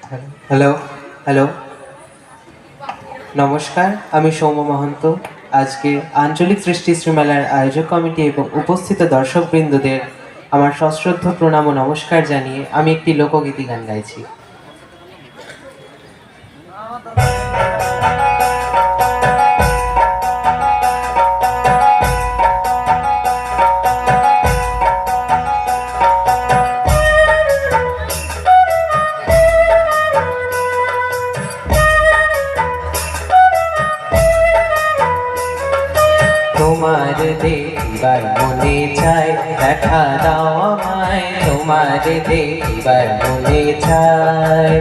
Hello hello নমস্কার, আমি সৌম্য মহন্ত। আজকে আঞ্চলিক সৃষ্টিশ্রী মেলার আয়োজক কমিটি এবং উপস্থিত দর্শকবৃন্দদের আমার সশ্রদ্ধ প্রণাম ও নমস্কার জানিয়ে আমি একটি লোকগীতি গান গাইছি। তোমার দেখিবার মনে চায়, দেখা দাও আমায়। তোমার দেখিবার মনে চায়,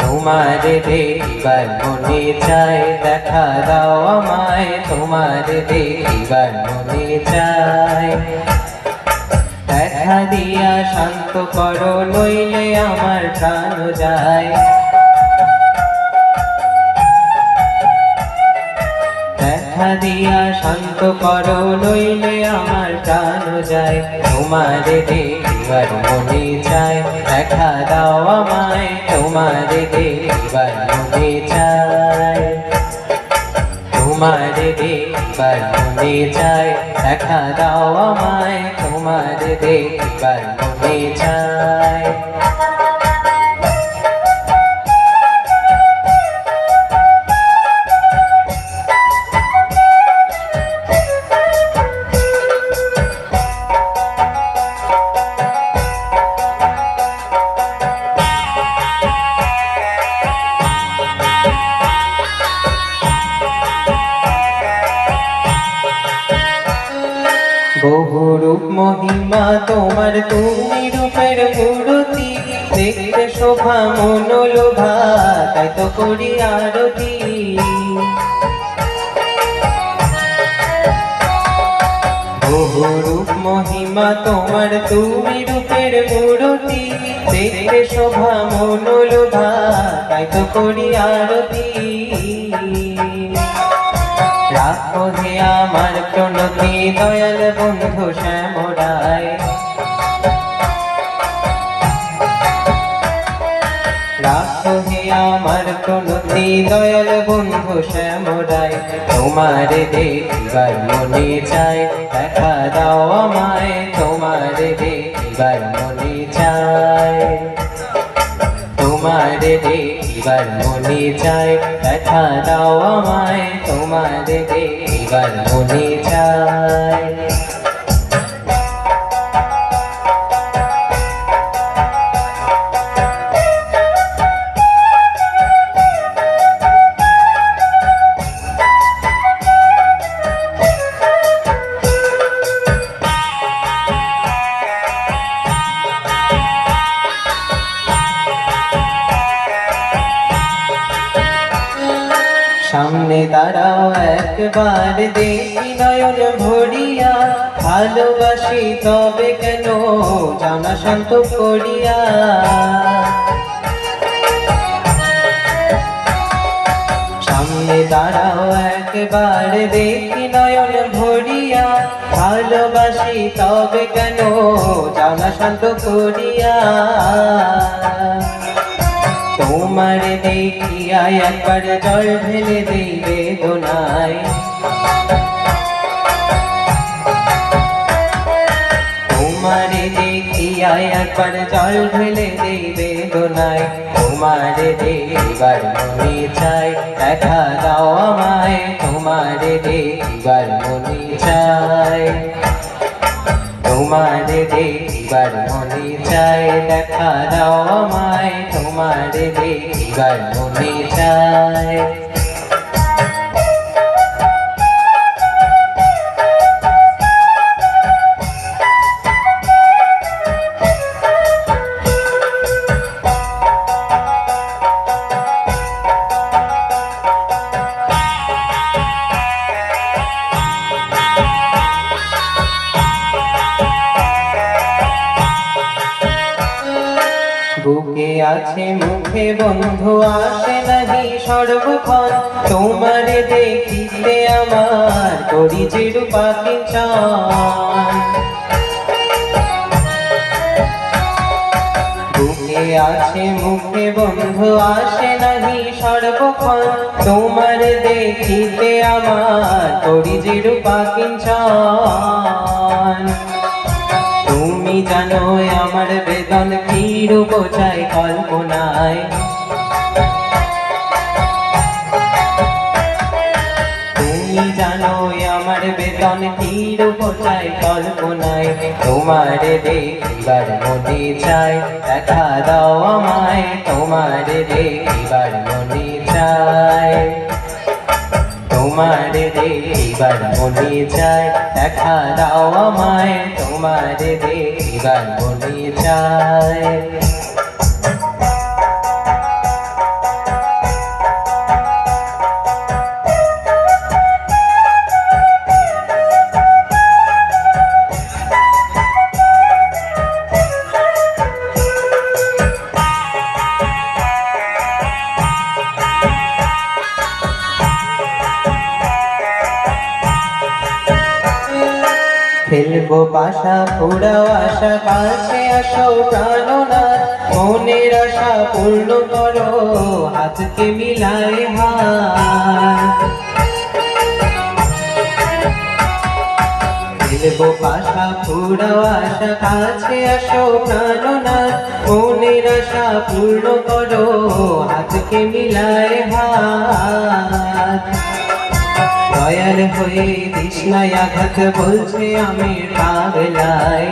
তোমার দেখিবার মনে চায়, দেখা দাও আমায়। তোমার দেখিবার মনে চায়, দেখা দিয়া শান্ত করো, নইলে আমার প্রাণ যায়। দেখা দিয়া শান্ত করো, নইলে আমার প্রাণ যায়। তোমার দেখিবার মনে চায়, দেখা দাও আমায়। তোমার দেখিবার মনে চায়, তোমার দেখিবার মনে চায়, দেখা দাও আমায়। তোমার দেখিবার মনে চায়। বহুরূপ মহিমা তোমার, তুমি রূপের মূরতি। দেখতে শোভা মনোলোভা, তাই তো করি আরতি। বহুরূপ মহিমা তোমার, তুমি রূপের মূরতি। দেখতে শোভা মনোলোভা, তাই তো করি আরতি। রাখো হে আমার প্রণতি, দয়াল বন্ধু শ্যামরায়। রাখো হে আমার প্রণতি, দয়াল বন্ধু শ্যামরায়। তোমার দেখিবার মনে চায়, দেখা দাও আমায়। তোমার দেখিবার মনে চায়, তোমার দেখিবার মনে চায়, দেখা দাও আমায়। তোমার দেখিবার মনে চায়। সামনে দাঁড়াও একবার, দেখি নয়ন ভরিয়া। ভালোবাসি তবে কেন, জানা শান্ত করিয়া। সামনে দাঁড়াও একবার, দেখি নয়ন ভরিয়া। ভালোবাসি তবে কেন, জানা শান্ত করিয়া। তোমার দেখিয়া একবার জল ঢেলে দেই বেদনায়। তোমার দেখিয়া একবার জল ঢেলে দেই বেদনায়। তোমার দেখিবার মনে চায়, দেখা দাও আমায়। তোমার দেখিবার মনে চায়, তোমার দেখিবার মনে চায়, দেখা দাও আমায়। তোমার দেখিবার মনে চায়। বুকে আছে মুখে বন্ধু, আসে নাহি সর্বক্ষণ। তোমারে দেখিতে আমার করি চির পাখি চান। বুকে আছে মুখে বন্ধু আসে নাহি সর্বক্ষণ, তোমার দেখিতে আমার করি যে রূপা কিঞ্চন। তুমি জানো আমার বেদন কি রূপ চাই কল্পনায়, তুমি জানো আমার বেদন কি রূপ চাই কল্পনায়। তোমার দেখিবার মনে চাই, দেখা দাও আমায়, তোমার দেখিবার মনে চাই। তোমার দেখিবার মনে চাই, দেখা দাও আমায়, তোমার দেখিবার মনে চাই। খেলবো বাসা পুরাও আশা, কাছে আসো প্রাণনাথ, মনের আশা পূর্ণ করো, হাতকে মিলায় হাত। খেলবো বাসা পুরাও আশা, কাছে আসো প্রাণনাথ, মনের আশা পূর্ণ করো, হাতকে মিলায় হাত। দয়াল হয়ে তৃষ্ণায় আঘাত বলছে আমি পাগলাই,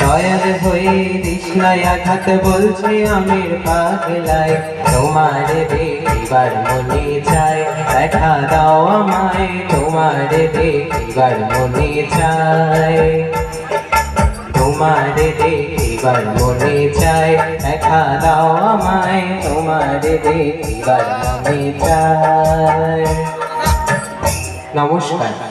দয়াল হয়ে তৃষ্ণায় আঘাত বলছে আমি পাগলাই। তোমার দেখিবার মনে চাই, দেখা দাও আমায়, তোমার দেখিবার মনে চাই। তোমার দেখিবার মনে চাই, দেখা দাও আমায়, তোমার দেখিবার মনে চাই। নমস্কার।